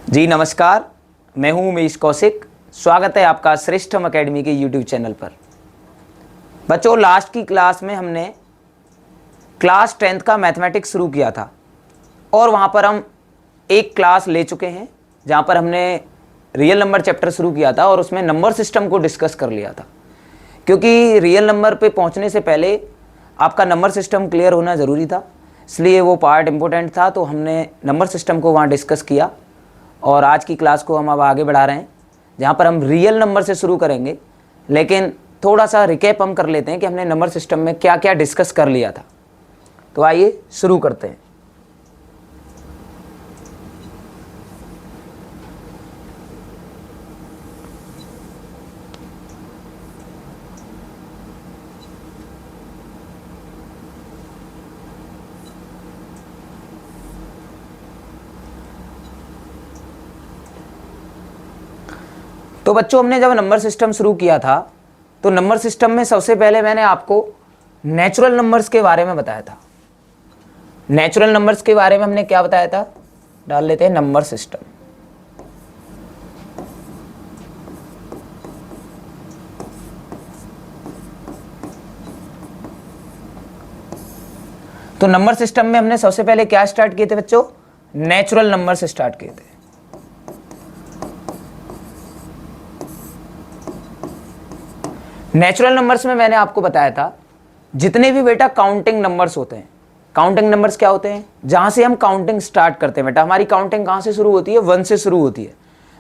जी नमस्कार, मैं हूं उमेश कौशिक। स्वागत है आपका श्रेष्ठम एकेडमी के यूट्यूब चैनल पर। बच्चों, लास्ट की क्लास में हमने क्लास 10th का मैथमेटिक्स शुरू किया था और वहां पर हम एक क्लास ले चुके हैं जहां पर हमने रियल नंबर चैप्टर शुरू किया था और उसमें नंबर सिस्टम को डिस्कस कर लिया था। क्योंकि रियल नंबर पे पहुंचने से पहले आपका नंबर सिस्टम क्लियर होना ज़रूरी था, इसलिए वो पार्ट इम्पोर्टेंट था। तो हमने नंबर सिस्टम को वहाँ डिस्कस किया और आज की क्लास को हम अब आगे बढ़ा रहे हैं जहाँ पर हम रियल नंबर से शुरू करेंगे। लेकिन थोड़ा सा रिकैप हम कर लेते हैं कि हमने नंबर सिस्टम में क्या क्या डिस्कस कर लिया था। तो आइए शुरू करते हैं। तो बच्चों, हमने जब नंबर सिस्टम शुरू किया था तो नंबर सिस्टम में सबसे पहले मैंने आपको नेचुरल नंबर्स के बारे में बताया था। नेचुरल नंबर्स के बारे में हमने क्या बताया था, डाल लेते हैं नंबर सिस्टम। तो नंबर सिस्टम में हमने सबसे पहले क्या स्टार्ट किए थे बच्चों, नेचुरल नंबर से स्टार्ट किए थे। नेचुरल नंबर्स में मैंने आपको बताया था जितने भी बेटा काउंटिंग नंबर्स होते हैं। काउंटिंग नंबर्स क्या होते हैं, जहां से हम काउंटिंग स्टार्ट करते हैं। बेटा हमारी काउंटिंग कहां से शुरू होती है, 1 से शुरू होती है।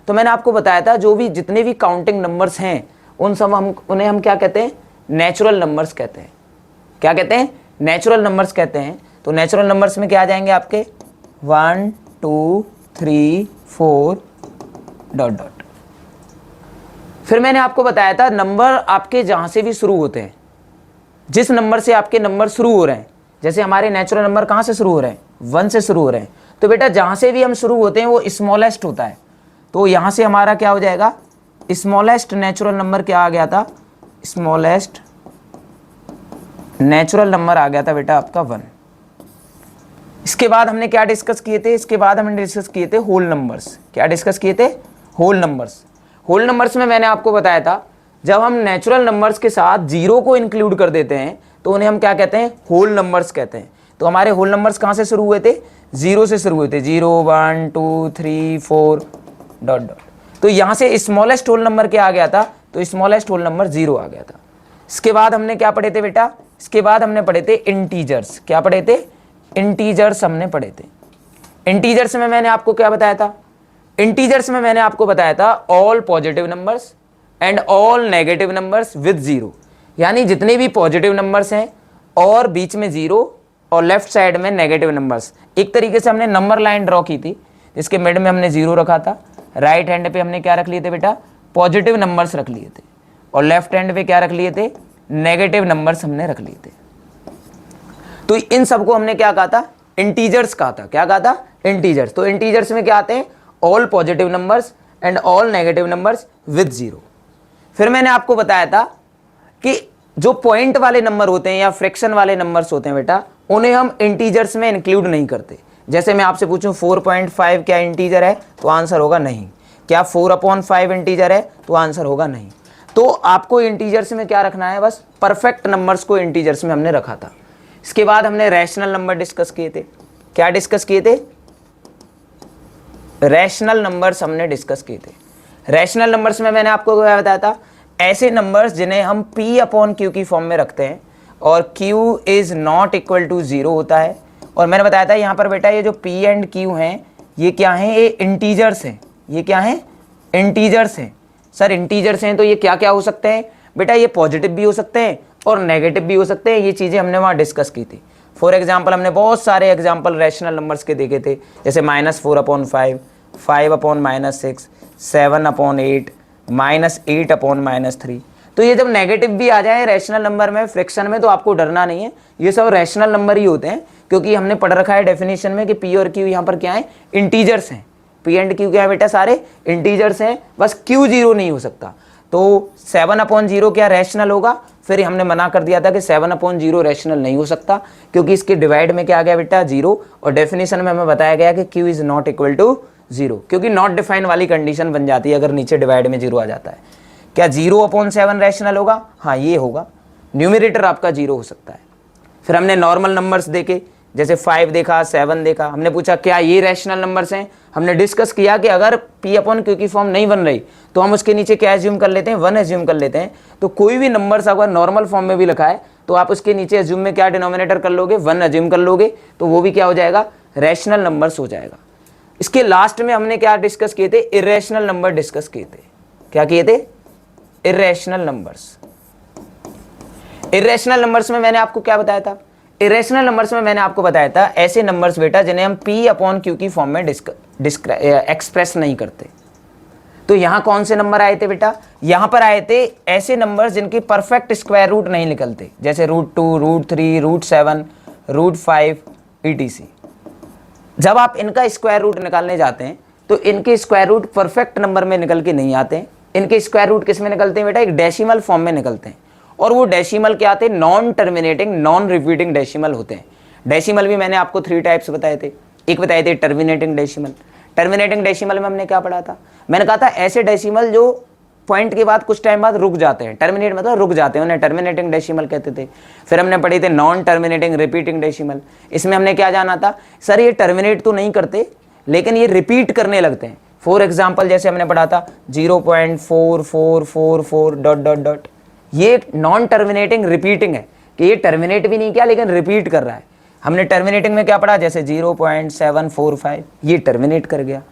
तो मैंने आपको बताया था जो भी जितने भी काउंटिंग नंबर्स हैं उन्हें हम क्या कहते हैं, नेचुरल नंबर्स कहते हैं। क्या कहते हैं, नेचुरल नंबर्स कहते हैं। तो नेचुरल नंबर्स में क्या आ जाएंगे आपके 1 2 3 4 ... फिर मैंने आपको बताया था नंबर आपके जहां से भी शुरू होते हैं, जिस नंबर से आपके नंबर शुरू हो रहे हैं, जैसे हमारे नेचुरल नंबर कहां से शुरू हो रहे हैं, 1 से शुरू हो रहे हैं। तो बेटा जहां से भी हम शुरू होते हैं वो स्मॉलेस्ट होता है। तो यहां से हमारा क्या हो जाएगा, स्मॉलेस्ट नेचुरल नंबर क्या आ गया था, स्मॉलेस्ट नेचुरल नंबर आ गया था बेटा आपका 1। इसके बाद हमने क्या डिस्कस किए थे, इसके बाद हमने डिस्कस किए थे होल नंबर्स। क्या डिस्कस किए थे, होल नंबर्स। होल नंबर्स में मैंने आपको बताया था जब हम नेचुरल नंबर्स के साथ जीरो को इंक्लूड कर देते हैं तो उन्हें हम क्या कहते हैं, होल नंबर्स कहते हैं। तो हमारे होल नंबर्स कहां से शुरू हुए थे, 0 से शुरू हुए थे, 0 1 2 3 4 ... तो यहां से स्मॉलेस्ट होल नंबर क्या आ गया था, तो स्मॉलेस्ट होल नंबर 0 आ गया था। इसके बाद हमने क्या पढ़े थे बेटा, इसके बाद हमने पढ़े थे इंटीजर्स। क्या पढ़े थे, इंटीजर्स हमने पढ़े थे। इंटीजर्स में मैंने आपको क्या बताया था, इंटीजर्स में मैंने आपको बताया था all positive numbers and all negative numbers with 0। यानी जितने भी पॉजिटिव नंबर्स हैं और बीच में 0 और लेफ्ट साइड में नेगेटिव नंबर्स। एक तरीके से हमने नंबर लाइन ड्रॉ की थी जिसके मिड में हमने 0 रखा था, राइट हैंड पे हमने क्या रख लिए थे बेटा, पॉजिटिव नंबर्स रख लिए थे, और लेफ्ट हैंड पे क्या रख लिए थे, नेगेटिव नंबर्स हमने रख लिए थे। तो इन सबको हमने क्या कहा था, इंटीजर्स कहा था। क्या कहा था, इंटीजर्स। तो इंटीजर्स में क्या आते हैं, all positive numbers and all negative numbers with 0। फिर मैंने आपको बताया था कि जो पॉइंट वाले नंबर होते हैं या फ्रैक्शन वाले नंबर्स होते हैं बेटा, उन्हें हम इंटीजर्स में इंक्लूड नहीं करते। जैसे मैं आपसे पूछूं 4.5 क्या इंटीजर है, तो आंसर होगा नहीं। क्या 4/5 इंटीजर है, तो आंसर होगा नहीं। तो आपको इंटीजर्स में क्या रखना है, बस परफेक्ट नंबर्स को इंटीजर्स में हमने रखा था। इसके बाद हमने रैशनल नंबर डिस्कस किए थे। क्या डिस्कस किए थे, रैशनल नंबर्स हमने डिस्कस किए थे। रैशनल नंबर्स में मैंने आपको क्या बताया था, ऐसे नंबर्स जिन्हें हम P/Q की फॉर्म में रखते हैं और Q is not equal to 0 होता है। और मैंने बताया था यहाँ पर बेटा ये जो P एंड Q हैं ये क्या हैं, ये इंटीजर्स हैं। ये क्या हैं, इंटीजर्स हैं। सर इंटीजर्स हैं तो ये क्या क्या हो सकते हैं बेटा, ये पॉजिटिव भी हो सकते हैं और नेगेटिव भी हो सकते हैं। ये चीज़ें हमने वहाँ डिस्कस की थी। फॉर एग्जाम्पल हमने बहुत सारे एग्जाम्पल रैशनल नंबर्स के देखे थे, जैसे -4/5, 5/-6, 7/8, -8/-3। तो ये जब नेगेटिव भी आ जाए रैशनल नंबर में, फ्रैक्शन में, तो आपको डरना नहीं है, ये सब रैशनल नंबर ही होते हैं। क्योंकि हमने पढ़ रखा है डेफिनेशन में कि P और Q यहाँ पर क्या है, इंटीजर्स हैं। P एंड Q क्या है बेटा, सारे इंटीजर्स हैं, बस Q 0 नहीं हो सकता। तो 7/0 क्या रैशनल होगा, फिर हमने मना कर दिया था कि 7/0 रैशनल नहीं हो सकता क्योंकि इसके डिवाइड में क्या आ गया बेटा 0, और डेफिनेशन में हमें बताया गया कि Q is not equal to 0, क्योंकि नॉट डिफाइन वाली कंडीशन बन जाती है अगर नीचे डिवाइड में 0 आ जाता है। क्या 0/7 रैशनल होगा? हाँ ये होगा, न्यूमरेटर आपका 0 हो सकता है। फिर हमने नॉर्मल नंबर्स देखे, जैसे 5 देखा, 7 देखा, हमने पूछा क्या ये रैशनल नंबर्स हैं? हमने डिस्कस किया कि अगर P/Q की फॉर्म नहीं बन रही तो हम उसके नीचे क्या एज्यूम कर लेते हैं? 1 एज्यूम कर लेते हैं। तो कोई भी नंबर्स अगर नॉर्मल फॉर्म में भी लिखा है तो आप उसके नीचे एज्यूम में क्या डिनोमिनेटर कर लोगे? 1 एज्यूम कर लोगे, तो वो भी क्या हो जाएगा? रैशनल नंबर्स हो जाएगा। इसके लास्ट में हमने क्या डिस्कस किए थे? इरेशनल नंबर डिस्कस किए थे। क्या किए थे? Irrational numbers. इरेशनल नंबर्स में मैंने आपको क्या बताया था? इरेशनल नंबर्स में मैंने आपको बताया था ऐसे नंबर्स बेटा जिन्हें हम P/Q की फॉर्म में एक्सप्रेस नहीं करते। तो यहां कौन से नंबर आए थे बेटा? यहां पर आए थे ऐसे नंबर्स जिनकी परफेक्ट स्क्वायर रूट नहीं निकलते, जैसे √2, √3, √7, √5 etc। जब आप इनका स्क्वायर रूट निकालने जाते हैं तो इनके स्क्वायर रूट परफेक्ट नंबर में निकल के नहीं आते हैं। इनके स्क्वायर रूट किस में निकलते हैं बेटा? एक डेसिमल फॉर्म में निकलते हैं। और वो डेसिमल क्या आते हैं? Non terminating, non repeating decimal होते हैं। डेसिमल भी मैंने आपको 3 टाइप्स बताए थे। एक बताए थे टर्मिनेटिंग डेसिमल। टर्मिनेटिंग डेसिमल में हमने क्या पढ़ा था? मैंने कहा था ऐसे डेसिमल जो पॉइंट के बाद कुछ टाइम बाद रुक जाते हैं। टर्मिनेट मतलब रुक जाते हैं, उन्हें टर्मिनेटिंग डेसिमल कहते थे। फिर हमने पढ़े थे नॉन टर्मिनेटिंग रिपीटिंग डेसिमल। इसमें हमने क्या जाना था? सर ये टर्मिनेट तो नहीं करते लेकिन ये रिपीट करने लगते हैं। फॉर एग्जाम्पल जैसे हमने पढ़ा था 0.4444 ... ये नॉन टर्मिनेटिंग रिपीटिंग है कि ये टर्मिनेट भी नहीं किया लेकिन रिपीट कर रहा है। हमने टर्मिनेटिंग में क्या पढ़ा? जैसे 0.745 ये टर्मिनेट कर गया।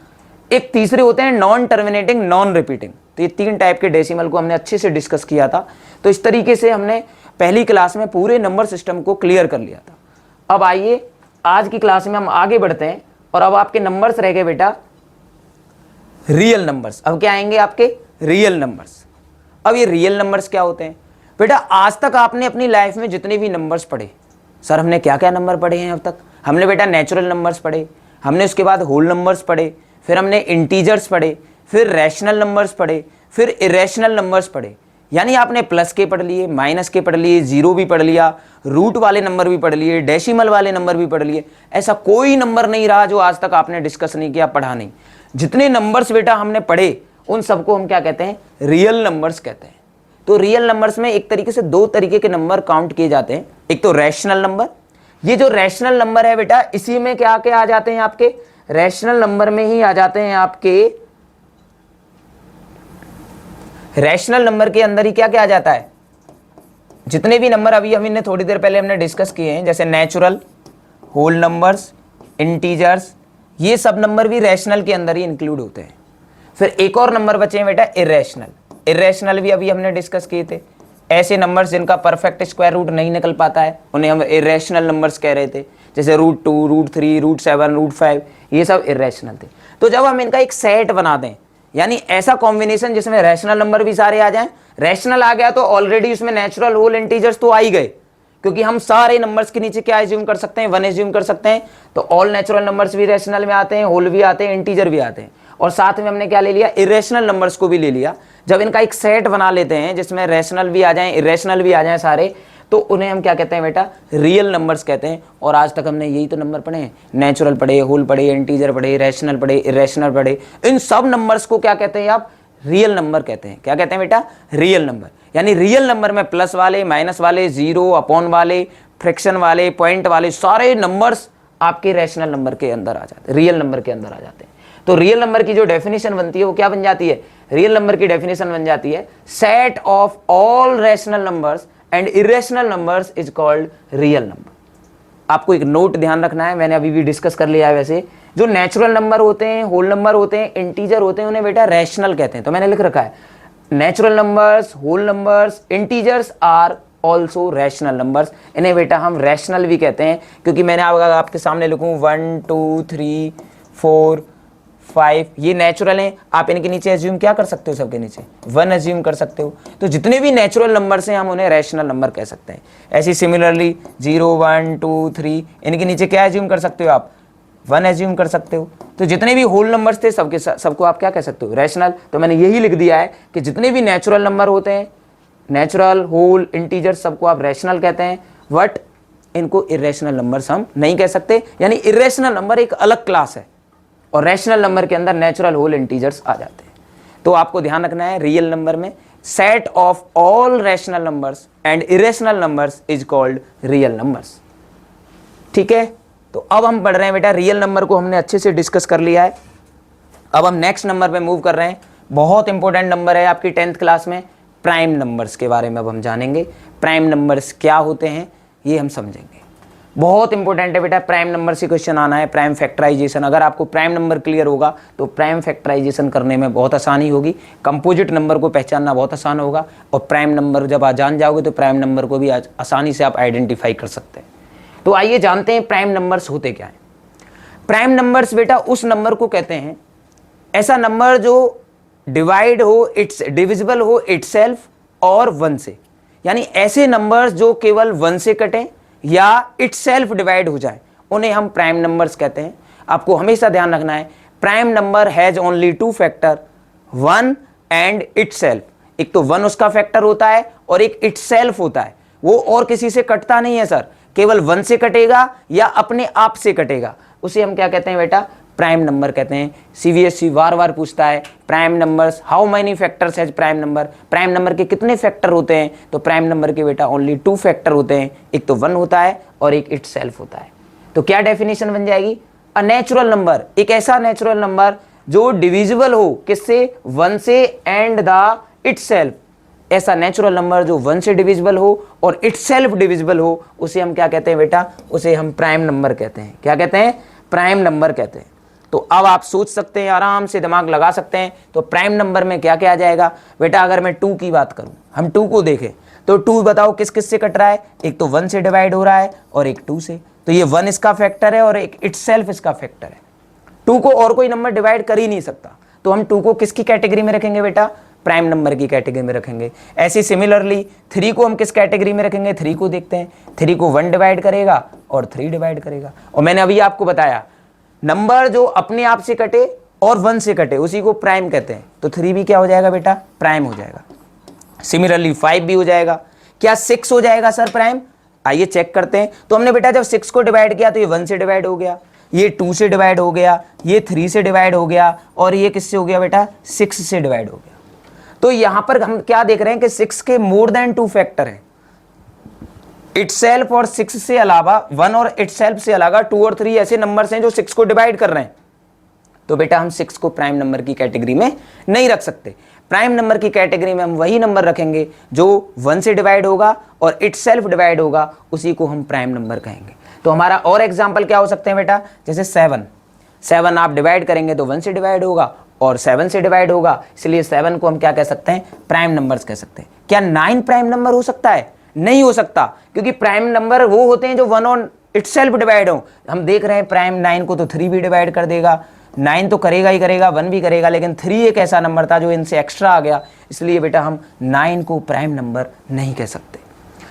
एक तीसरे होते हैं नॉन टर्मिनेटिंग, नॉन रिपीटिंग। तो ये 3 टाइप के डेसिमल को हमने अच्छे से डिस्कस किया था। तो इस तरीके से हमने पहली क्लास में पूरे नंबर सिस्टम को क्लियर कर लिया था। अब आइए आज की क्लास में हम आगे बढ़ते हैं और अब आपके नंबर्स रह गए बेटा रियल नंबर्स। अब क्या आएंगे? आपके रियल नंबर्स। अब ये रियल नंबर्स क्या होते हैं बेटा? आज तक आपने अपनी लाइफ में जितने भी नंबर्स पढ़े, सर हमने क्या क्या नंबर पढ़े हैं अब तक? हमने बेटा नेचुरल नंबर्स पढ़े, हमने उसके बाद होल नंबर्स पढ़े, फिर हमने इंटीजर्स पढ़े, फिर रैशनल नंबर्स पढ़े, फिर इरेशनल नंबर्स पढ़े। यानी आपने प्लस के पढ़ लिए, माइनस के पढ़ लिए, जीरो भी पढ़ लिया, रूट वाले नंबर भी पढ़ लिए, डेसिमल वाले नंबर भी पढ़ लिए। ऐसा कोई नंबर नहीं रहा जो आज तक आपने डिस्कस नहीं किया, पढ़ा नहीं। जितने नंबर्स बेटा हमने पढ़े उन सबको हम क्या कहते हैं? रियल नंबर्स कहते हैं। तो रियल नंबर्स में एक तरीके से 2 तरीके के नंबर काउंट किए जाते हैं। एक तो रैशनल नंबर। ये जो रैशनल नंबर है बेटा इसी में क्या क्या आ जाते हैं? आपके रैशनल नंबर में ही आ जाते हैं आपके रैशनल नंबर के अंदर ही क्या क्या आ जाता है? जितने भी नंबर अभी हमने थोड़ी देर पहले हमने डिस्कस किए हैं, जैसे नेचुरल, होल नंबर्स, इंटीजर्स, ये सब नंबर भी रैशनल के अंदर ही इंक्लूड होते हैं। फिर एक और नंबर बचे हैं बेटा इरेशनल। इरेशनल भी अभी हमने डिस्कस किए थे। ऐसे नंबर्स जिनका परफेक्ट स्क्वायर रूट नहीं निकल पाता है उन्हें हम इरेशनल नंबर्स कह रहे थे, जैसे √2, √3, √7, √5, ये सब इरेशनल थे। तो जब हम इनका एक सेट बना दें, यानी ऐसा कॉम्बिनेशन जिसमें रैशनल नंबर भी सारे आ जाएं, रैशनल आ गया तो ऑलरेडी उसमें नेचुरल, होल, इंटीजर्स तो आ ही गए, क्योंकि हम सारे नंबर्स के नीचे क्या एज्यूम कर सकते हैं? 1 एज्यूम कर सकते हैं। तो ऑल नेचुरल नंबर्स भी रैशनल में आते हैं, होल भी आते हैं, इंटीजर भी आते हैं। और साथ में हमने क्या ले लिया? इरेशनल नंबर्स को भी ले लिया। जब इनका एक सेट बना लेते हैं जिसमें रैशनल भी आ जाएं, इरेशनल भी आ जाएं सारे, तो उन्हें हम क्या कहते हैं बेटा? रियल नंबर्स कहते हैं। और आज तक हमने यही तो नंबर पढ़े हैं, नेचुरल पढ़े, होल पढ़े, इंटीजर पढ़े, रैशनल पढ़े, इरेशनल पढ़े। इन सब नंबर्स को क्या कहते हैं आप? रियल नंबर कहते हैं। क्या कहते हैं बेटा? Real number. यानी रियल नंबर में प्लस वाले, माइनस वाले, जीरो, अपॉन वाले, फ्रैक्शन वाले, पॉइंट वाले सारे नंबर्स आपके रैशनल नंबर के अंदर आ जाते हैं, रियल नंबर के अंदर आ जाते हैं। तो रियल नंबर की जो डेफिनेशन बनती है वो क्या बन जाती है? रियल नंबर की डेफिनेशन बन जाती है set of all rational numbers and irrational numbers is called real number. आपको एक नोट ध्यान रखना है, मैंने अभी भी डिस्कस कर लिया है। वैसे जो नेचुरल नंबर होते हैं, होल नंबर होते हैं, इंटीजर होते हैं, उन्हें बेटा रैशनल कहते हैं। तो मैंने लिख रखा है natural numbers, whole numbers, integers are also rational numbers. इन्हें बेटा हम रैशनल भी कहते हैं, क्योंकि मैंने आपके सामने लिखूं 1 2 3 4 5, ये नेचुरल हैं। आप इनके नीचे एज्यूम क्या कर सकते हो? सबके नीचे 1 एज्यूम कर सकते हो। तो जितने भी नेचुरल नंबर्स हैं हम उन्हें रैशनल नंबर कह सकते हैं। ऐसी सिमिलरली 0 1 2 3 इनके नीचे क्या एज्यूम कर सकते हो आप? 1 एज्यूम कर सकते हो। तो जितने भी होल नंबर्स थे सबको आप क्या कह सकते हो? रैशनल। तो मैंने यही लिख दिया है कि जितने भी नेचुरल नंबर होते हैं, नेचुरल, होल, इंटीजर, सबको आप रैशनल कहते हैं। बट इनको इरेशनल नंबर्स हम नहीं कह सकते। यानी इरेशनल नंबर एक अलग क्लास है और रैशनल नंबर के अंदर नेचुरल होल इंटीजर्स आ जाते हैं। तो आपको ध्यान रखना है, रियल नंबर में set of all rational numbers and irrational numbers is called real numbers. ठीक है, तो अब हम पढ़ रहे हैं बेटा, रियल नंबर को हमने अच्छे से डिस्कस कर लिया है। अब हम नेक्स्ट नंबर पे मूव कर रहे हैं। बहुत इंपॉर्टेंट नंबर है आपकी 10th क्लास में, प्राइम नंबर्स के बारे में अब हम जानेंगे। प्राइम नंबर्स क्या होते हैं ये हम समझेंगे। बहुत इंपॉर्टेंट है बेटा, प्राइम नंबर से क्वेश्चन आना है, प्राइम फैक्टराइजेशन। अगर आपको प्राइम नंबर क्लियर होगा तो प्राइम फैक्टराइजेशन करने में बहुत आसानी होगी, कंपोजिट नंबर को पहचानना बहुत आसान होगा, और प्राइम नंबर जब आप जान जाओगे तो प्राइम नंबर को भी आसानी से आप आइडेंटिफाई कर सकते हैं। तो आइए जानते हैं प्राइम नंबर्स होते क्या हैं। प्राइम नंबर्स बेटा उस नंबर को कहते हैं, ऐसा नंबर जो डिवाइड हो, इट्स डिविजिबल हो इटसेल्फ और 1 से, यानी ऐसे नंबर्स जो केवल 1 से कटें या इटसेल्फ डिवाइड हो जाए, उन्हें हम प्राइम नंबर्स कहते हैं। आपको हमेशा ध्यान रखना है, prime number has only 2 factor, 1 and itself. एक तो 1 उसका फैक्टर होता है और एक इटसेल्फ होता है, वो और किसी से कटता नहीं है सर, केवल 1 से कटेगा या अपने आप से कटेगा, उसे हम क्या कहते हैं बेटा, प्राइम नंबर कहते हैं। सीबीएसई बार बार पूछता है prime numbers, how many factors has prime number, prime number के कितने फैक्टर होते हैं, तो प्राइम नंबर के बेटा ओनली 2 फैक्टर होते हैं, एक तो 1 होता है और एक इटसेल्फ होता है। तो क्या डेफिनेशन बन जाएगी, अ नेचुरल नंबर, एक ऐसा नेचुरल नंबर जो डिविजिबल हो, किससे, 1 से एंड द इटसेल्फ। ऐसा नेचुरल नंबर जो 1 से डिविजिबल हो और इटसेल्फ डिविजिबल हो, उसे हम क्या कहते हैं बेटा, उसे हम प्राइम नंबर कहते हैं। क्या कहते हैं, प्राइम नंबर कहते हैं। तो अब आप सोच सकते हैं, आराम से दिमाग लगा सकते हैं, तो प्राइम नंबर में क्या क्या आ जाएगा बेटा। अगर मैं 2 की बात करूं, हम 2 को देखें तो 2 बताओ किस किस से कट रहा है, एक तो 1 से डिवाइड हो रहा है और एक 2 से, तो ये 1 इसका फैक्टर है और एक इटसेल्फ इसका फैक्टर है। 2 को और कोई नंबर डिवाइड कर ही नहीं सकता, तो हम 2 को किसकी कैटेगरी में रखेंगे बेटा, प्राइम नंबर की कैटेगरी में रखेंगे। ऐसे सिमिलरली 3 को हम किस कैटेगरी में रखेंगे, 3 को देखते हैं, 3 को 1 डिवाइड करेगा और 3 डिवाइड करेगा। और मैंने अभी आपको बताया, नंबर जो अपने आप से कटे और 1 से कटे उसी को प्राइम कहते हैं, तो 3 भी क्या हो जाएगा बेटा, प्राइम हो जाएगा। सिमिलरली 5 भी हो जाएगा। क्या 6 हो जाएगा सर प्राइम, आइए चेक करते हैं। तो हमने बेटा जब 6 को डिवाइड किया तो ये 1 से डिवाइड हो गया, ये 2 से डिवाइड हो गया, ये 3 से डिवाइड हो गया, और ये किससे हो गया बेटा, 6 से डिवाइड हो गया। तो यहां पर हम क्या देख रहे हैं कि 6 के मोर देन 2 फैक्टर है, इटसेल्फ और 6 से अलावा 1 और इटसेल्फ से अलावा 2 और 3 ऐसे नंबर्स हैं जो 6 को डिवाइड कर रहे हैं। तो बेटा हम 6 को प्राइम नंबर की कैटेगरी में नहीं रख सकते। प्राइम नंबर की कैटेगरी में हम वही नंबर रखेंगे जो 1 से डिवाइड होगा और इटसेल्फ डिवाइड होगा, उसी को हम प्राइम नंबर कहेंगे। तो हमारा और एग्जाम्पल क्या हो सकते हैं बेटा, जैसे 7 आप डिवाइड करेंगे तो 1 से डिवाइड होगा और 7 से डिवाइड होगा, इसलिए 7 को हम क्या कह सकते हैं, प्राइम नंबर्स कह सकते हैं। क्या 9 प्राइम नंबर हो सकता है, नहीं हो सकता, क्योंकि प्राइम नंबर वो होते हैं जो 1 और इटसेल्फ डिवाइड हो। हम देख रहे हैं प्राइम 9 को तो 3 भी डिवाइड कर देगा, 9 तो करेगा ही करेगा, 1 भी करेगा, लेकिन 3 एक ऐसा नंबर था जो इनसे एक्स्ट्रा आ गया, इसलिए बेटा हम 9 को प्राइम नंबर नहीं कह सकते।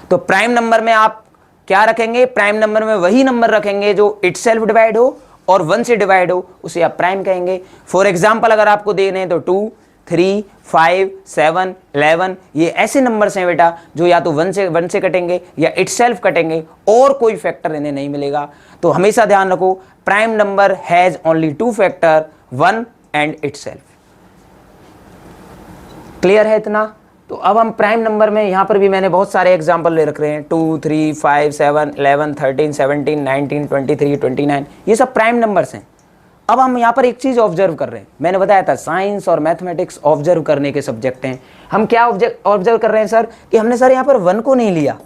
तो प्राइम नंबर में आप क्या रखेंगे, प्राइम नंबर में वही नंबर रखेंगे जो इटसेल्फ डिवाइड हो और 1 से डिवाइड हो, उसे आप प्राइम कहेंगे। फॉर एग्जाम्पल अगर आपको देने हैं तो 2, 3, 5, 7, 11 ये ऐसे नंबर्स हैं बेटा जो या तो 1 से कटेंगे या इटसेल्फ कटेंगे, और कोई फैक्टर इन्हें नहीं मिलेगा। तो हमेशा ध्यान रखो, prime number has only 2 factor, 1 and itself. Clear है इतना। तो अब हम प्राइम नंबर में यहां पर भी मैंने बहुत सारे एग्जांपल ले रख रहे हैं, 2, 3, 5, 7, 11, 13, 17, 19, 23, 29, ये सब प्राइम नंबर्स हैं। अब हम यहाँ पर एक चीज ऑब्जर्व कर रहे हैं, मैंने बताया था साइंस और मैथमेटिक्स ऑब्जर्व करने के सब्जेक्ट हैं। हम क्या ऑब्जर्व कर रहे हैं सर, कि हमने सर यहाँ पर 1 को नहीं लिया।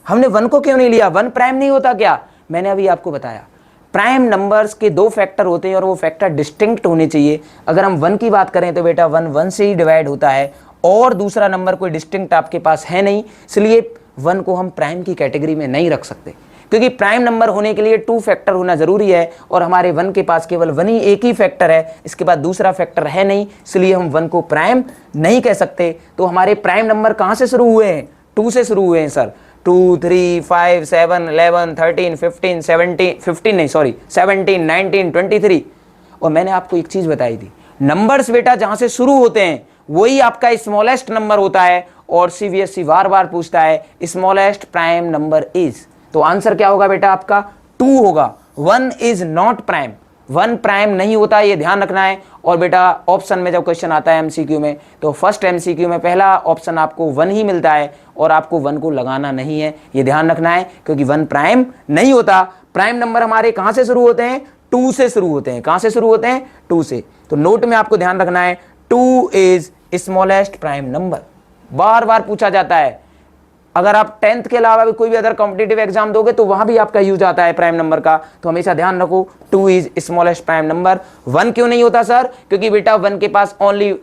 हमने 1 को क्यों नहीं लिया, 1 प्राइम नहीं होता क्या, मैंने अभी आपको बताया प्राइम नंबर्स के 2 फैक्टर होते हैं और वो फैक्टर डिस्टिंक्ट होने चाहिए। अगर हम 1 की बात करें तो बेटा 1 से ही डिवाइड होता है और दूसरा नंबर कोई डिस्टिंक्ट आपके पास है नहीं, इसलिए 1 को हम प्राइम की कैटेगरी में नहीं रख सकते, क्योंकि प्राइम नंबर होने के लिए 2 फैक्टर होना जरूरी है और हमारे 1 के पास केवल 1 ही एक ही फैक्टर है, इसके बाद दूसरा फैक्टर है नहीं, इसलिए हम 1 को प्राइम नहीं कह सकते। तो हमारे प्राइम नंबर कहां से शुरू हुए हैं, 2 से शुरू हुए हैं सर। 2, 3, 5, 7, 11, 13, 15, 17, 19, 23। और मैंने आपको एक चीज बताई थी, नंबर्स बेटा जहां से शुरू होते हैं वही आपका स्मॉलेस्ट नंबर होता है, और सीबीएसई बार बार पूछता है स्मॉलेस्ट प्राइम नंबर इज, तो आंसर क्या होगा बेटा आपका 2 होगा। 1 is not prime, one prime नहीं होता, ये ध्यान रखना है। और बेटा ऑप्शन में जब क्वेश्चन आता है एमसीक्यू में, तो फर्स्ट एमसीक्यू में पहला ऑप्शन आपको वन ही मिलता है और आपको वन को लगाना नहीं है, ये ध्यान रखना है, क्योंकि वन प्राइम नहीं होता। प्राइम नंबर हमारे कहां से शुरू होते हैं? 2 से शुरू होते हैं। कहां से शुरू होते हैं? 2 से। तो नोट में आपको ध्यान रखना है 2 इज स्मॉलेस्ट प्राइम नंबर। बार बार पूछा जाता है, अगर आप 10th के अलावा भी कोई भी अदर कॉम्पिटिटिव एग्जाम दोगे तो वहां भी आपका यूज आता है प्राइम नंबर का, तो हमेशा ध्यान रखो 2 इज स्मॉलेस्ट प्राइम नंबर। 1 क्यों नहीं होता सर? क्योंकि बेटा 1 के पास ओनली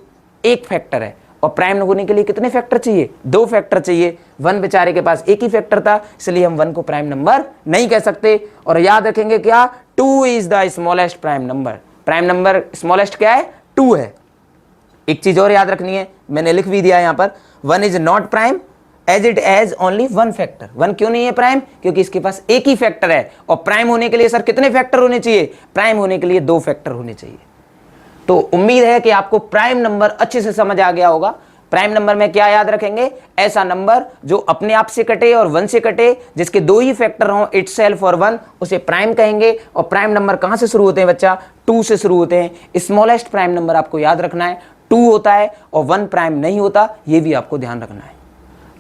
एक फैक्टर है और प्राइम होने के लिए कितने फैक्टर चाहिए? 2 फैक्टर चाहिए। 1 बेचारे के पास एक ही फैक्टर था, इसलिए हम 1 को प्राइम नंबर नहीं कह सकते। और याद रखेंगे क्या? 2 is the smallest prime number. Prime number smallest क्या है? 2 है। एक चीज और याद रखनी है, मैंने लिख भी दिया यहां पर, 1 is not prime as it has only 1 factor. 1 क्यों नहीं है प्राइम? क्योंकि इसके पास एक ही फैक्टर है। और प्राइम होने के लिए सर कितने फैक्टर होने चाहिए? प्राइम होने के लिए 2 फैक्टर होने चाहिए। तो उम्मीद है कि आपको प्राइम नंबर अच्छे से समझ आ गया होगा। प्राइम नंबर में क्या याद रखेंगे? ऐसा नंबर जो अपने आप से कटे और 1 से कटे, जिसके 2 ही फैक्टर हों, इटसेल्फ और 1, उसे प्राइम कहेंगे। और प्राइम नंबर कहां से शुरू होते हैं बच्चा? 2 से शुरू होते हैं। स्मॉलेस्ट प्राइम नंबर आपको याद रखना है 2 होता है और 1 प्राइम नहीं होता, यह भी आपको ध्यान रखना है।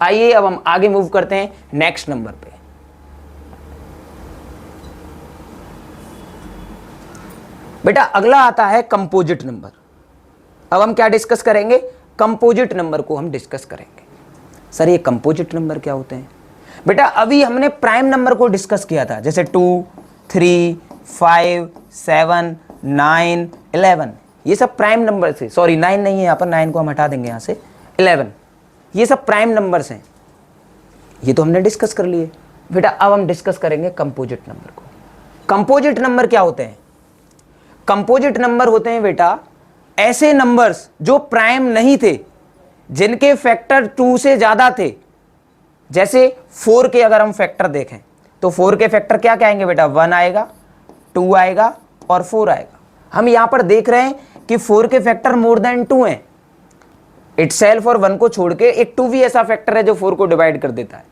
आइए अब हम आगे मूव करते हैं नेक्स्ट नंबर पे। बेटा अगला आता है कंपोजिट नंबर। अब हम क्या डिस्कस करेंगे? कंपोजिट नंबर को हम डिस्कस करेंगे। सर ये कंपोजिट नंबर क्या होते हैं? बेटा अभी हमने प्राइम नंबर को डिस्कस किया था, जैसे 2, 3, 5, 7, 9, 11, ये सब प्राइम नंबर थे। सॉरी 9 नहीं है यहां पर, 9 को हम हटा देंगे यहां से, 11, ये सब प्राइम नंबर्स हैं। ये तो हमने डिस्कस कर लिए। बेटा अब हम डिस्कस करेंगे कंपोजिट नंबर को। कंपोजिट नंबर क्या होते हैं? कंपोजिट नंबर होते हैं बेटा ऐसे नंबर्स जो प्राइम नहीं थे, जिनके फैक्टर 2 से ज्यादा थे। जैसे 4 के अगर हम फैक्टर देखें तो 4 के फैक्टर क्या कहेंगे बेटा? 1 आएगा, 2 आएगा और 4 आएगा। हम यहां पर देख रहे हैं कि 4 के फैक्टर मोर देन 2 हैं। इटसेल्फ और 1 को छोड़ के एक 2 भी ऐसा फैक्टर है जो 4 को डिवाइड कर देता है।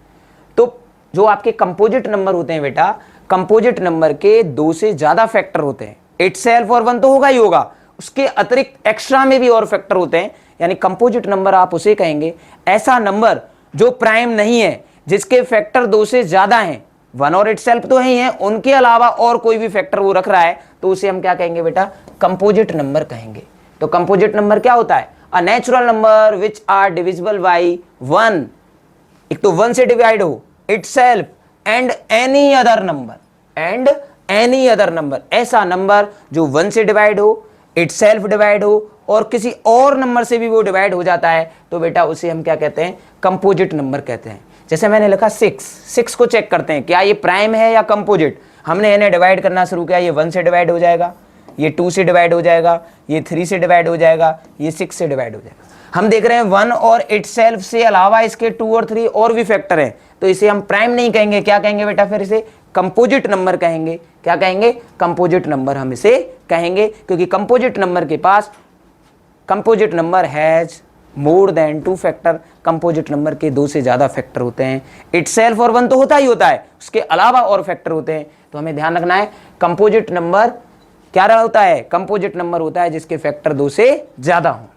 तो जो आपके कंपोजिट नंबर होते हैं बेटा, कंपोजिट नंबर के 2 से ज्यादा फैक्टर होते हैं। इटसेल्फ और 1 तो होगा ही होगा, उसके अतिरिक्त एक्स्ट्रा में भी और फैक्टर होते हैं। यानी कंपोजिट नंबर आप उसे कहेंगे ऐसा नंबर जो प्राइम नहीं है, जिसके फैक्टर 2 से ज्यादा हैं। 1 और इटसेल्फ तो ही है, उनके अलावा और कोई भी फैक्टर वो रख रहा है, तो उसे हम क्या कहेंगे बेटा? कंपोजिट नंबर कहेंगे। तो कंपोजिट नंबर क्या होता है? A natural number which are divisible by 1। एक तो 1 से डिवाइड हो, itself and any other number, ऐसा नंबर जो 1 से डिवाइड हो, इटसेल्फ डिवाइड हो और किसी और नंबर से भी वो डिवाइड हो जाता है, तो बेटा उसे हम क्या कहते हैं? कंपोजिट नंबर कहते हैं। जैसे मैंने लिखा 6 को चेक करते हैं क्या ये प्राइम है या कंपोजिट। हमने इन्हें डिवाइड करना शुरू किया, ये 1 से डिवाइड हो जाएगा, ये 2 से डिवाइड हो जाएगा, ये 3 से डिवाइड हो जाएगा, ये 6 से डिवाइड हो जाएगा। हम देख रहे हैं 1 और इटसेल्फ से अलावा इसके 2 और 3 और भी फैक्टर हैं, तो इसे हम प्राइम नहीं कहेंगे। क्या कहेंगे बेटा? फिर इसे कंपोजिट नंबर कहेंगे। क्या कहेंगे? कंपोजिट नंबर हम इसे कहेंगे, क्योंकि कंपोजिट नंबर के पास, composite number has more than 2 factor. Composite number के 2 से ज्यादा फैक्टर होते हैं। इटसेल्फ और 1 तो होता ही होता है, उसके अलावा और फैक्टर होते हैं। तो हमें ध्यान रखना है कंपोजिट नंबर क्या रहा होता है? कंपोजिट नंबर होता है जिसके फैक्टर 2 से ज्यादा हो।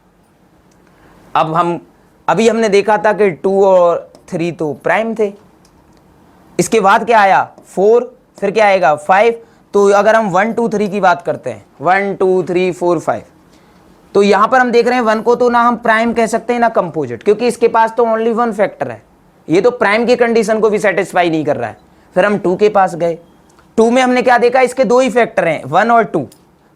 अब अभी हमने देखा था कि 2 और 3 तो प्राइम थे, इसके बाद क्या आया? 4, फिर क्या आएगा? 5। तो अगर हम 1 2 3 की बात करते हैं, 1 2 3 4 5, तो यहां पर हम देख रहे हैं 1 को तो ना हम प्राइम कह सकते हैं ना कंपोजिट, क्योंकि इसके पास तो ओनली 1 फैक्टर है। ये तो प्राइम की कंडीशन को भी सेटिस्फाई नहीं कर रहा है। फिर हम 2 के पास गए, 2 में हमने क्या देखा? इसके 2 ही फैक्टर हैं, 1 और 2,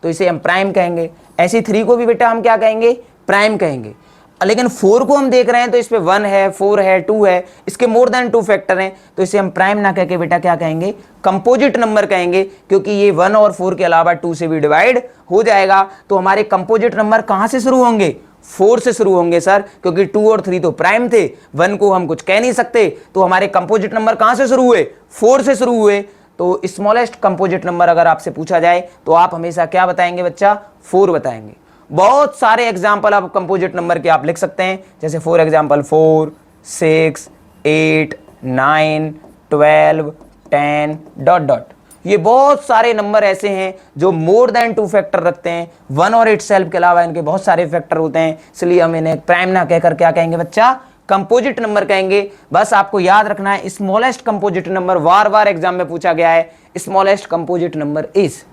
तो इसे हम प्राइम कहेंगे। ऐसे 3 को भी बेटा हम क्या कहेंगे? प्राइम कहेंगे। लेकिन 4 को हम देख रहे हैं तो इस पे 1 है, 4 है, 2 है, इसके मोर देन 2 फैक्टर हैं, तो इसे हम प्राइम ना कह के बेटा क्या कहेंगे? कंपोजिट नंबर कहेंगे, क्योंकि ये 1 और 4 के अलावा 2 से भी डिवाइड हो जाएगा। तो हमारे कंपोजिट नंबर कहां से शुरू होंगे? 4 से शुरू होंगे सर, क्योंकि 2 और 3 तो प्राइम थे, 1 को हम कुछ कह नहीं सकते। तो हमारे कंपोजिट नंबर कहां से शुरू हुए? 4 से शुरू हुए। तो स्मॉलेस्ट कंपोजिट नंबर अगर आपसे पूछा जाए तो आप हमेशा क्या बताएंगे बच्चा? 4 बताएंगे। बहुत सारे एग्जाम्पल आप कंपोजिट नंबर के आप लिख सकते हैं, जैसे फॉर एग्जाम्पल 4, 6, 8, 9, 12, 10 ... ये बहुत सारे नंबर ऐसे हैं जो मोर देन 2 फैक्टर रखते हैं, 1 और इटसेल्फ के अलावा इनके बहुत सारे फैक्टर होते हैं, इसलिए हम इन्हें प्राइम ना कहकर क्या कहेंगे बच्चा, कंपोजिट नंबर कहेंगे। बस आपको याद रखना है स्मॉलेस्ट कंपोजिट नंबर, बार बार एग्जाम में पूछा गया है, smallest composite number is,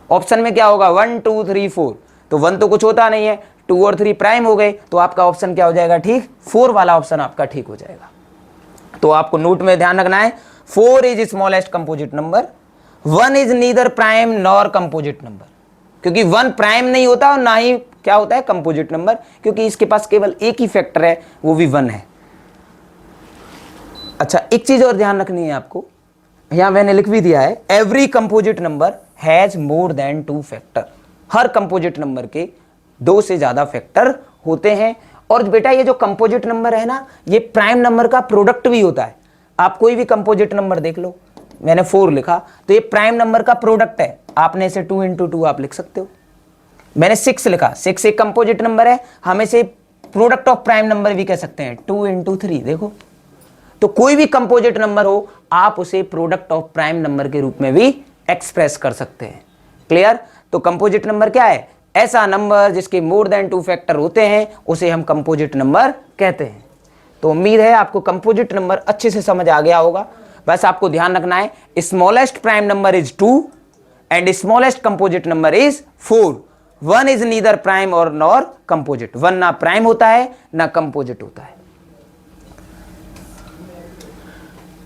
option में क्या होगा 1 2 3 4, तो 1 तो कुछ होता नहीं है, 2 और 3 प्राइम हो गए, तो आपका ऑप्शन क्या हो जाएगा ठीक, 4 वाला ऑप्शन आपका ठीक हो जाएगा। तो आपको नोट में ध्यान रखना है 4 is smallest composite number, 1 is neither prime nor composite number, क्योंकि 1 प्राइम नहीं होता और ना ही क्या होता है कंपोजिट नंबर, क्योंकि इसके पास केवल एक ही फैक्टर है, वो भी 1 है। अच्छा, एक चीज और ध्यान रखनी है आपको, यहां मैंने लिख भी दिया है, every composite number has more than 2 factor, her composite number के 2 से ज्यादा फैक्टर होते हैं। और बेटा ये जो कंपोजिट नंबर है ना, ये प्राइम नंबर का प्रोडक्ट भी होता है। आप कोई भी कंपोजिट नंबर देख लो, मैंने 4 लिखा तो ये प्राइम नंबर का प्रोडक्ट है, आपने इसे 2 × 2 आप लिख सकते हो। मैंने 6 लिखा, 6 एक कंपोजिट नंबर है, हम इसे प्रोडक्ट ऑफ प्राइम नंबर भी कह सकते हैं, 2 × 3 देखो। तो कोई भी कंपोजिट नंबर हो, आप उसे प्रोडक्ट ऑफ प्राइम नंबर के रूप में भी एक्सप्रेस कर सकते हैं। क्लियर? तो कंपोजिट नंबर क्या है, ऐसा नंबर जिसके मोर देन 2 फैक्टर होते हैं उसे हम कंपोजिट नंबर कहते हैं। तो उम्मीद है आपको कंपोजिट नंबर अच्छे से समझ आ गया होगा। बस आपको ध्यान रखना है smallest prime number is 2 and smallest composite number is 4। 1 is neither prime और नॉर कंपोजिट, 1 ना प्राइम होता है ना कंपोजिट होता है।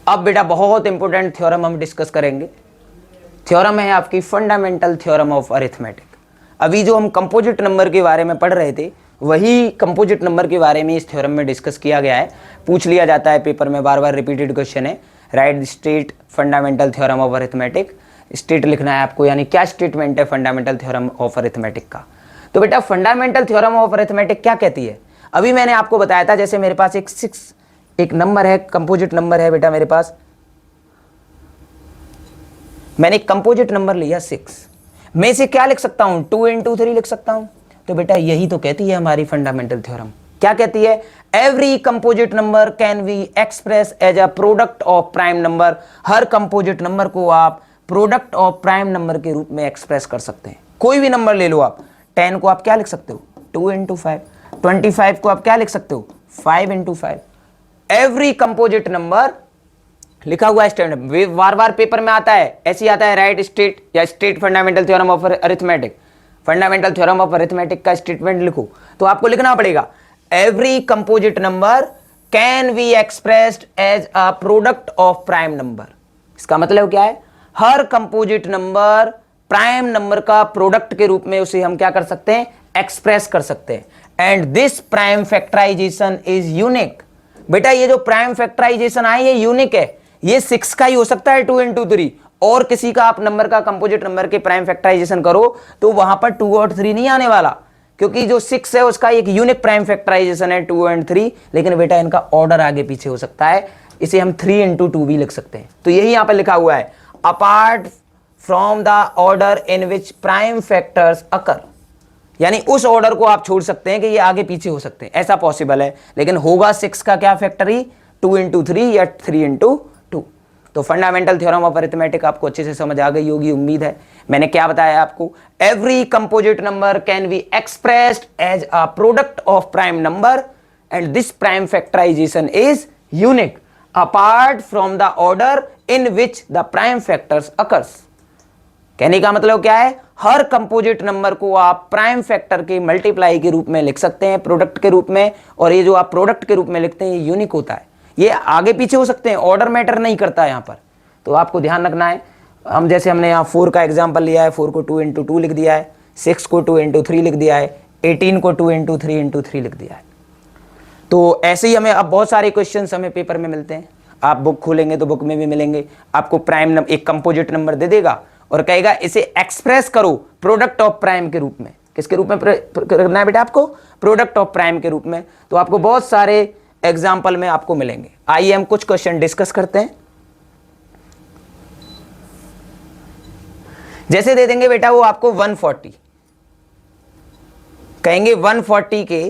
अब बेटा बहुत इंपॉर्टेंट थ्योरम हम डिस्कस करेंगे। थ्योरम है आपकी फंडामेंटल थ्योरम ऑफ अरिथमेटिक। अभी जो हम कंपोजिट नंबर के बारे में पढ़ रहे थे, वही कंपोजिट नंबर के बारे में इस थ्योरम में डिस्कस किया गया है। पूछ लिया जाता है पेपर में, बार बार रिपीटेड क्वेश्चन है, right state fundamental theorem of arithmetic. State लिखना है आपको, यानी क्या स्टेटमेंट है फंडामेंटल थ्योरम ऑफ अरिथमेटिक का। तो बेटा फंडामेंटल थ्योरम ऑफ अरिथमेटिक क्या कहती है, अभी मैंने आपको बताया था, जैसे मेरे पास एक नंबर है, कंपोजिट नंबर है बेटा मेरे पास, मैंने एक कंपोजिट नंबर लिया 6, मैं इसे क्या लिख सकता हूं, 2 × 3 लिख सकता हूं। तो बेटा यही तो कहती है हमारी फंडामेंटल थ्योरम। क्या कहती है, every composite number can be express as a product of prime number. हर कंपोजिट नंबर को आप प्रोडक्ट ऑफ प्राइम नंबर के रूप में एक्सप्रेस कर सकते हैं। कोई भी नंबर ले लो आप, 10 को आप क्या लिख सकते हो, 2 × 5, 25 को आप क्या लिख सकते हो, 5 × 5। एवरी कंपोजिट नंबर लिखा हुआ है स्टैंडर्ड, बार बार पेपर में आता है, ऐसे आता है राइट स्टेट या state fundamental theorem of arithmetic. Fundamental theorem of arithmetic का स्टेटमेंट लिखो तो आपको लिखना पड़ेगा every composite number can be expressed as a product of prime number. इसका मतलब क्या है, हर कंपोजिट नंबर प्राइम नंबर का प्रोडक्ट के रूप में उसे हम क्या कर सकते हैं, एक्सप्रेस कर सकते हैं। And this prime factorization is unique. बेटा ये जो प्राइम फैक्टराइजेशन है ये यूनिक है, ये 6 का ही हो सकता है 2 × 3, और किसी का आप नंबर का कंपोजिट नंबर के प्राइम फैक्टराइजेशन करो तो वहां पर 2 और 3 नहीं आने वाला, क्योंकि जो 6 है उसका एक यूनिक प्राइम फैक्टराइजेशन है 2 और 3, लेकिन बेटा इनका ऑर्डर आगे पीछे हो सकता है, इसे हम 3 × 2 भी लिख सकते हैं। तो यही यहां पर लिखा हुआ है, apart from the order in which prime factors occur, यानी उस ऑर्डर को आप छोड़ सकते हैं कि ये आगे पीछे हो सकते हैं, ऐसा पॉसिबल है, लेकिन होगा 6 का क्या फैक्टर ही, 2 × 3 या 3 × 2। तो फंडामेंटल थ्योरम ऑफ अरिथमेटिक आपको अच्छे से समझ आ गई होगी, उम्मीद है। मैंने क्या बताया आपको, every composite number can be expressed as a product of prime number and this prime factorization is unique apart from the order in which the prime factors occurs. कहने का मतलब क्या है, हर कंपोजिट नंबर को आप प्राइम फैक्टर के multiply के रूप में लिख सकते हैं, प्रोडक्ट के रूप में, और ये जो आप प्रोडक्ट के रूप में लिखते हैं ये यूनिक होता है, ये आगे पीछे हो सकते हैं, ऑर्डर मैटर नहीं करता यहां पर। तो आपको ध्यान रखना है, हम जैसे हमने यहाँ 4 का एग्जांपल लिया है, 4 को 2 × 2 लिख दिया है, 6 को 2 × 3 लिख दिया है, 18 को 2 × 3 लिख दिया है। तो ऐसे ही हमें अब बहुत सारे क्वेश्चंस हमें पेपर में मिलते हैं, आप बुक खोलेंगे तो बुक में भी मिलेंगे, आपको प्राइम नंबर एक कंपोजिट नंबर दे देगा और कहेगा इसे एक्सप्रेस करो प्रोडक्ट ऑफ प्राइम के रूप में। किसके रूप में करना है बेटा आपको, प्रोडक्ट ऑफ प्राइम के रूप में। तो आपको बहुत सारे एग्जाम्पल में आपको मिलेंगे। आइए हम कुछ क्वेश्चन डिस्कस करते हैं। जैसे दे देंगे बेटा वो आपको 140, कहेंगे 140 के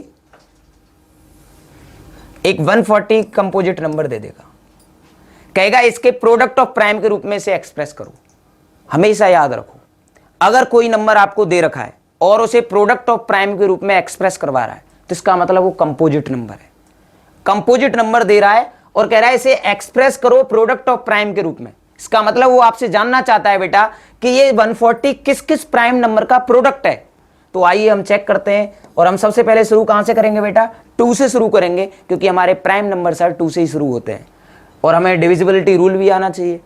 एक 140 कंपोजिट नंबर दे देगा, कहेगा इसके प्रोडक्ट ऑफ प्राइम के रूप में इसे एक्सप्रेस करो। हमेशा याद रखो, अगर कोई नंबर आपको दे रखा है और उसे प्रोडक्ट ऑफ प्राइम के रूप में एक्सप्रेस करवा रहा है तो इसका मतलब वो कंपोजिट नंबर है। कंपोजिट नंबर दे रहा है और कह रहा है इसे एक्सप्रेस करो प्रोडक्ट ऑफ प्राइम के रूप में, इसका मतलब वो आपसे जानना चाहता है बेटा कि ये 140 किस किस प्राइम नंबर का प्रोडक्ट है। तो आइए हम चेक करते हैं, और हम सबसे पहले शुरू कहां से करेंगे बेटा, 2 से शुरू करेंगे, क्योंकि हमारे प्राइम नंबर सर 2 से ही शुरू होते हैं। और हमें डिविजिबिलिटी रूल भी आना चाहिए।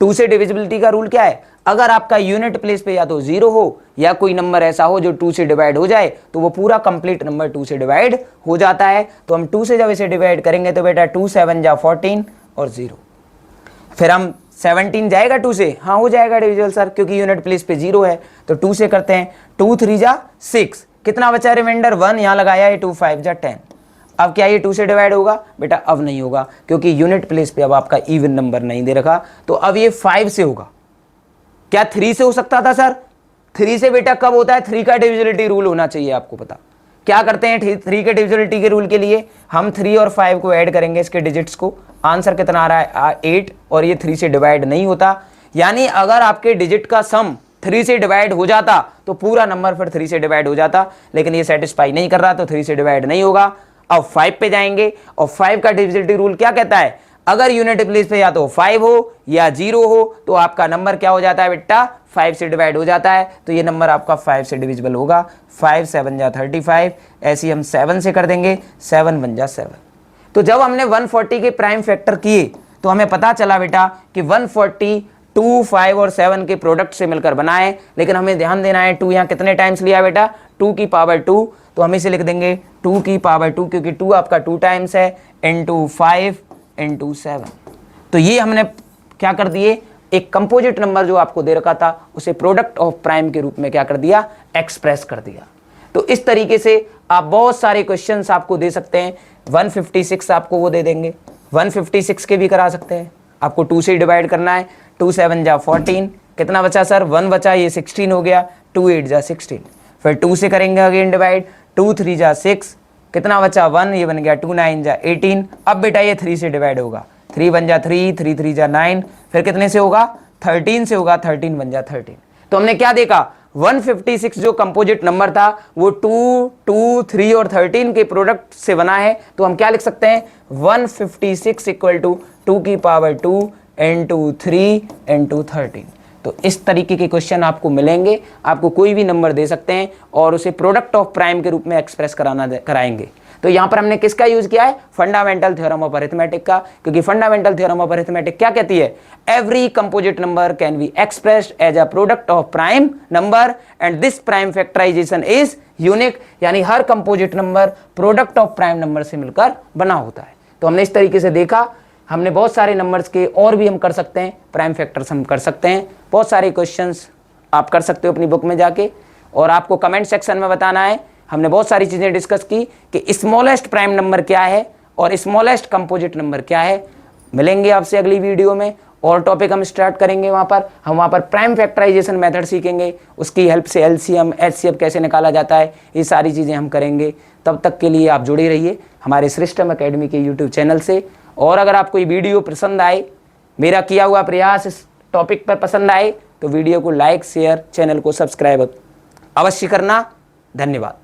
2 से डिविजिबिलिटी का रूल क्या है, अगर आपका यूनिट प्लेस पे या तो 0 हो या कोई नंबर ऐसा हो जो 2 से डिवाइड हो जाए तो वो पूरा कंप्लीट नंबर 2 से डिवाइड हो जाता है। तो हम 2 से जब इसे डिवाइड करेंगे तो बेटा 2 7 जा 14 और 0, फिर हम 17 जाएगा 2 से, हाँ हो जाएगा डिविजिबल सर, क्योंकि यूनिट प्लेस पे 0 है। तो 2 से करते हैं, 2 3 जा 6, कितना बचा रिमाइंडर 1, यहाँ लगाया है 2 5 जा 10। अब क्या ये 2 से डिवाइड होगा बेटा, अब नहीं होगा, क्योंकि यूनिट प्लेस पे अब आपका इवन नंबर नहीं दे रखा। तो अब ये 5 से होगा। क्या 3 से हो सकता था सर, 3 से बेटा कब होता है, 3 का डिविजिबिलिटी रूल होना चाहिए आपको पता। क्या करते हैं 3 के डिविजिबिलिटी के रूल के लिए, हम 3 और 5 को ऐड करेंगे इसके डिजिट्स को, आंसर कितना आ रहा है 8, और ये 3 से डिवाइड नहीं होता। यानी अगर आपके डिजिट का सम 3 से डिवाइड हो जाता तो पूरा नंबर फिर 3 से डिवाइड हो जाता, लेकिन ये सेटिस्फाई नहीं कर रहा तो 3 से डिवाइड नहीं होगा। अब 5 पे जाएंगे, और 5 का डिविजिबिलिटी रूल क्या कहता है, अगर यूनिट प्लेस पे या तो 5 हो या 0 हो तो आपका नंबर क्या हो जाता है बेटा, 5 से डिवाइड हो जाता है। तो ये नंबर आपका 5 से डिविजिबल होगा। 5 7 जा 35, ऐसे हम 7 से कर देंगे, 7 1 जा 7। तो जब हमने 140 के प्राइम फैक्टर किए तो हमें पता चला बेटा कि 140 2 5 और 7 के प्रोडक्ट से मिलकर बना है। लेकिन हमें ध्यान देना है 2 यहाँ कितने टाइम्स लिया बेटा, 2 की पावर 2, तो हम इसे लिख देंगे 2 की पावर 2, क्योंकि 2 आपका 2 टाइम्स है, इंटू 5 इंटू 7। तो ये हमने क्या कर दिए, एक कंपोजिट नंबर जो आपको दे रखा था उसे प्रोडक्ट ऑफ प्राइम के रूप में क्या कर दिया, एक्सप्रेस कर दिया। तो इस तरीके से आप बहुत सारे क्वेश्चंस आपको दे सकते हैं। 156 आपको वो दे देंगे, 156 के भी करा सकते हैं। आपको 2 से डिवाइड करना है, 2 7 जा 14, कितना बचा सर 1 बचा, ये 16 हो गया, 2 8 जा 16। फिर 2 से करेंगे अगेन डिवाइड, 2 3 जा 6, कितना बचा 1, ये बन गया 2 9 जा 18। अब बेटा ये 3 से डिवाइड होगा, 3 1 जा 3, 3 3 जा 9, फिर कितने से होगा 13 से होगा, 13 1 जा 13। तो हमने क्या देखा, 156 जो कंपोजिट नंबर था वो 2 2 3 और 13 के प्रोडक्ट से बना है। तो हम क्या लिख सकते हैं, 156 इक्वल टू 2 की पावर 2 इंटू 3 इंटू 13। तो इस तरीके के क्वेश्चन आपको मिलेंगे, आपको कोई भी नंबर दे सकते हैं और उसे प्रोडक्ट ऑफ प्राइम के रूप में एक्सप्रेस कराएंगे। तो यहाँ पर हमने किसका यूज किया है, फंडामेंटल थ्योरम ऑफ अरिथमेटिक का, क्योंकि फंडामेंटल थ्योरम ऑफ अरिथमेटिक क्या कहती है, every composite number can be expressed as a product of prime number and this prime factorization is unique. यानी हर composite number product of prime number से मिलकर बना होता है। तो हमने इस तरीके से देखा, हमने बहुत सारे नंबर्स के और भी हम कर सकते हैं, प्राइम फैक्टर्स हम कर सकते हैं, बहुत सारे क्वेश्चंस आप कर सकते हो अपनी बुक में जाके, और आपको कमेंट सेक्शन में बताना है। हमने बहुत सारी चीज़ें डिस्कस की कि स्मॉलेस्ट प्राइम नंबर क्या है और स्मॉलेस्ट कंपोजिट नंबर क्या है। मिलेंगे आपसे अगली वीडियो में, और टॉपिक हम स्टार्ट करेंगे। वहाँ पर प्राइम फैक्टराइजेशन मेथड सीखेंगे, उसकी हेल्प से एलसीएम एचसीएफ कैसे निकाला जाता है, ये सारी चीज़ें हम करेंगे। तब तक के लिए आप जुड़े रहिए हमारे श्रेष्ठम एकेडमी के यूट्यूब चैनल से। और अगर आपको ये वीडियो पसंद आए, मेरा किया हुआ प्रयास इस टॉपिक पर पसंद आए, तो वीडियो को लाइक शेयर, चैनल को सब्सक्राइब अवश्य करना। धन्यवाद।